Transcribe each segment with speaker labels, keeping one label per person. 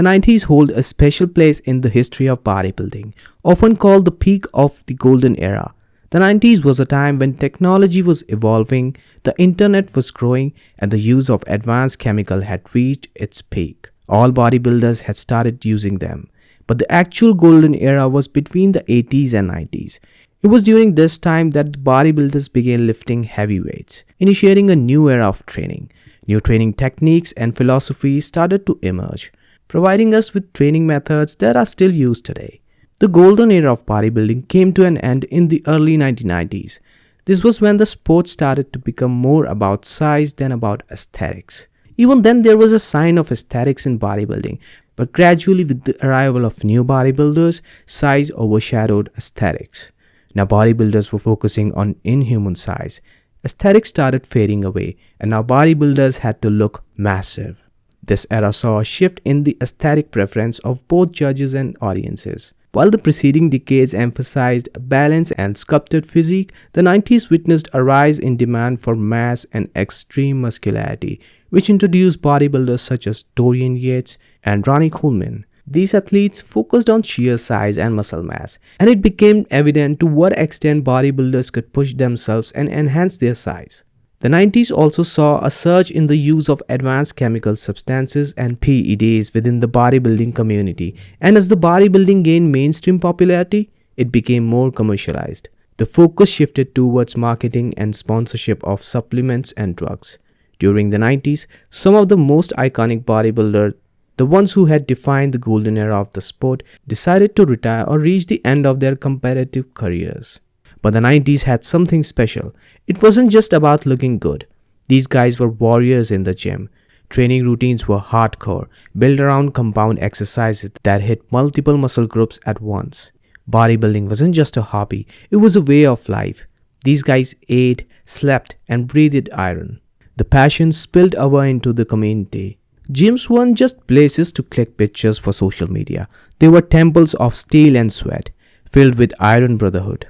Speaker 1: The 90s hold a special place in the history of bodybuilding, often called the peak of the golden era. The 90s was a time when technology was evolving, the internet was growing, and the use of advanced chemical had reached its peak. All bodybuilders had started using them, but the actual golden era was between the 80s and 90s. It was during this time that bodybuilders began lifting heavy weights, initiating a new era of training. New training techniques and philosophies started to emerge, providing us with training methods that are still used today. The golden era of bodybuilding came to an end in the early 1990s. This was when the sport started to become more about size than about aesthetics. Even then, there was a sign of aesthetics in bodybuilding, but gradually with the arrival of new bodybuilders, size overshadowed aesthetics. Now bodybuilders were focusing on inhuman size. Aesthetics started fading away, and now bodybuilders had to look massive. This era saw a shift in the aesthetic preference of both judges and audiences. While the preceding decades emphasized balance and sculpted physique, the 90s witnessed a rise in demand for mass and extreme muscularity, which introduced bodybuilders such as Dorian Yates and Ronnie Coleman. These athletes focused on sheer size and muscle mass, and it became evident to what extent bodybuilders could push themselves and enhance their size. The 90s also saw a surge in the use of advanced chemical substances and PEDs within the bodybuilding community, and as the bodybuilding gained mainstream popularity, it became more commercialized. The focus shifted towards marketing and sponsorship of supplements and drugs. During the 90s, some of the most iconic bodybuilders, the ones who had defined the golden era of the sport, decided to retire or reach the end of their competitive careers. But the 90s had something special. It wasn't just about looking good. These guys were warriors in the gym. Training routines were hardcore, built around compound exercises that hit multiple muscle groups at once. Bodybuilding wasn't just a hobby, it was a way of life. These guys ate, slept, and breathed iron. The passion spilled over into the community. Gyms weren't just places to click pictures for social media. They were temples of steel and sweat, filled with iron brotherhood.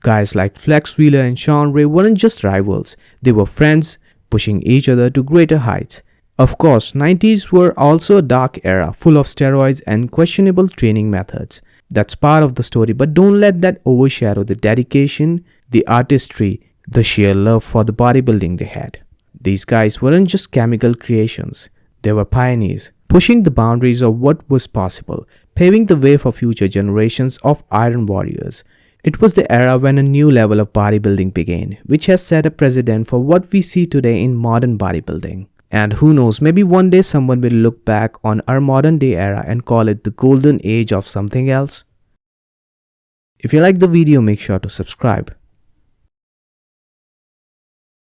Speaker 1: Guys like Flex Wheeler and Sean Ray weren't just rivals. They were friends, pushing each other to greater heights. Of course, 90s were also a dark era, full of steroids and questionable training methods. That's part of the story, but don't let that overshadow the dedication, the artistry, the sheer love for the bodybuilding they had. These guys weren't just chemical creations. They were pioneers, pushing the boundaries of what was possible, paving the way for future generations of iron warriors. It was the era when a new level of bodybuilding began, which has set a precedent for what we see today in modern bodybuilding. And who knows, maybe one day someone will look back on our modern day era and call it the golden age of something else. If you like the video, make sure to subscribe.